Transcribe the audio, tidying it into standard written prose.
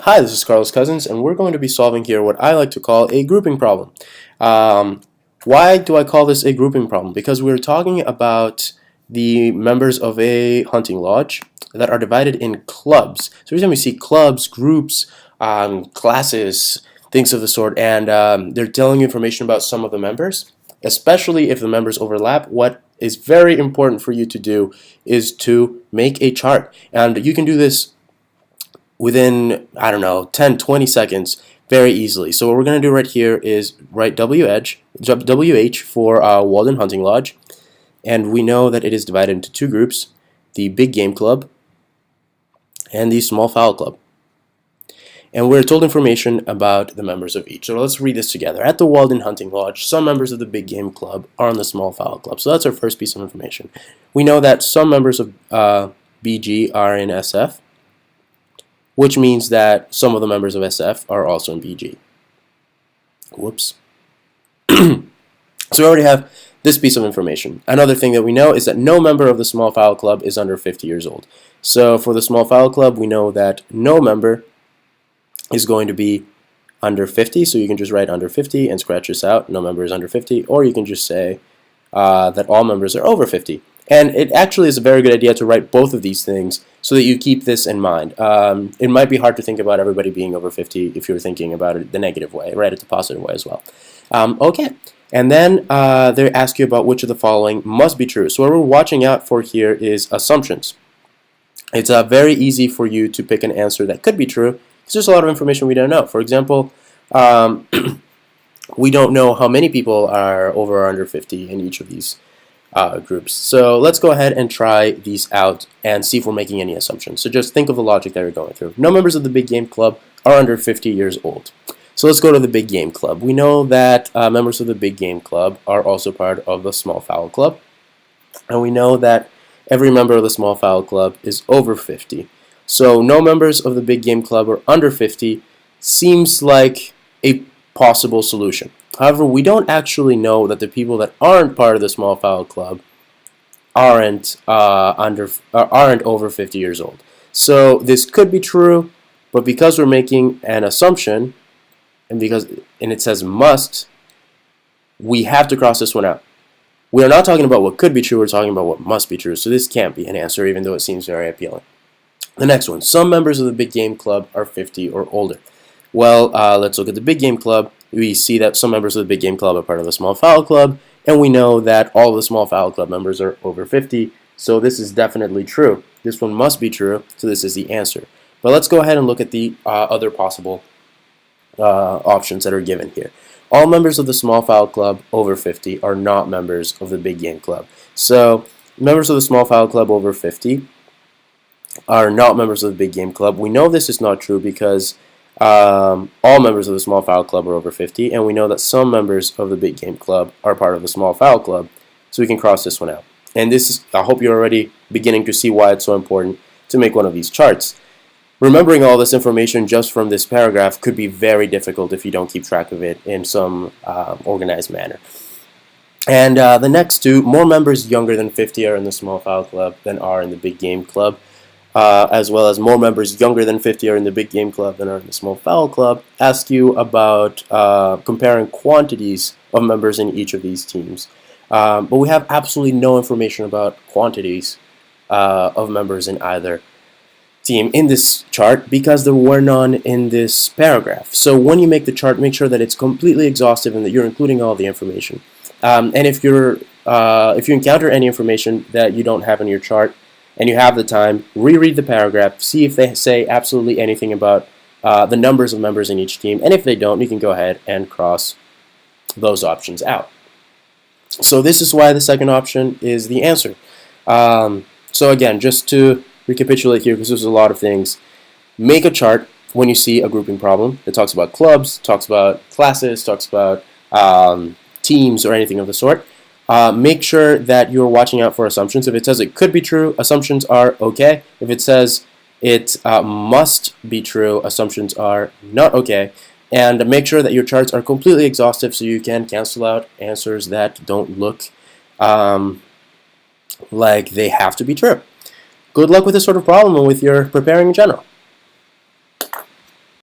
Hi, this is Carlos Cousins, and we're going to be solving here what I like to call a grouping problem. Why do I call this a grouping problem? Because we're talking about the members of a hunting lodge that are divided in clubs. So every time we see clubs, groups, classes, things of the sort, and they're telling you information about some of the members, especially if the members overlap, what is very important for you to do is to make a chart. And you can do this within, I don't know, 10, 20 seconds very easily. So what we're going to do right here is write WH for Walden Hunting Lodge, and we know that it is divided into two groups, the Big Game Club and the Small Fowl Club. And we're told information about the members of each. So let's read this together. At the Walden Hunting Lodge, some members of the Big Game Club are on the Small Fowl Club. So that's our first piece of information. We know that some members of BG are in SF, which means that some of the members of SF are also in BG. Whoops. So we already have this piece of information. Another thing that we know is that no member of the Small Fowl Club is under 50 years old. So for the Small Fowl Club, we know that no member is going to be under 50, so you can just write under 50 and scratch this out. No member is under 50, or you can just say that all members are over 50. And it actually is a very good idea to write both of these things so that you keep this in mind. It might be hard to think about everybody being over 50 if you're thinking about it the negative way. Write it the positive way as well. Okay, and then they ask you about which of the following must be true. So what we're watching out for here is assumptions. It's very easy for you to pick an answer that could be true because there's a lot of information we don't know. For example, we don't know how many people are over or under 50 in each of these groups. So let's go ahead and try these out and see if we're making any assumptions. So just think of the logic that you're going through. No members of the Big Game Club are under 50 years old. So let's go to the Big Game Club. We know that members of the Big Game Club are also part of the Small Fowl Club. And we know that every member of the Small Fowl Club is over 50. So no members of the Big Game Club are under 50 seems like a possible solution. However, we don't actually know that the people that aren't part of the Small Fowl Club aren't over 50 years old. So this could be true, but because we're making an assumption, and it says must, we have to cross this one out. We are not talking about what could be true, we're talking about what must be true. So this can't be an answer, even though it seems very appealing. The next one, some members of the Big Game Club are 50 or older. Well, let's look at the Big Game Club. We see that some members of the Big Game Club are part of the Small Fowl Club, and we know that all of the Small Fowl Club members are over 50, so this is definitely true. This one must be true, so this is the answer. But let's go ahead and look at the other possible options that are given here. All members of the Small Fowl Club over 50 are not members of the Big Game Club. So members of the Small Fowl Club over 50 are not members of the Big Game Club. We know this is not true because all members of the Small Fowl Club are over 50, and we know that some members of the Big Game Club are part of the Small Fowl Club, so we can cross this one out. And this is, I hope you're already beginning to see why it's so important to make one of these charts. Remembering all this information just from this paragraph could be very difficult if you don't keep track of it in some organized manner. And the next two, more members younger than 50 are in the Small Fowl Club than are in the Big Game Club. As well as more members younger than 50 are in the Big Game Club than are in the Small Fowl Club, ask you about comparing quantities of members in each of these teams. But we have absolutely no information about quantities of members in either team in this chart because there were none in this paragraph. So when you make the chart, make sure that it's completely exhaustive and that you're including all the information. And if you encounter any information that you don't have in your chart, and you have the time, reread the paragraph, see if they say absolutely anything about the numbers of members in each team, and if they don't, you can go ahead and cross those options out. So this is why the second option is the answer. So again, just to recapitulate here, because there's a lot of things, make a chart when you see a grouping problem that talks about clubs, talks about classes, talks about teams, or anything of the sort. Make sure that you're watching out for assumptions. If it says it could be true, assumptions are okay. If it says it must be true, assumptions are not okay. And make sure that your charts are completely exhaustive so you can cancel out answers that don't look like they have to be true. Good luck with this sort of problem and with your preparing in general.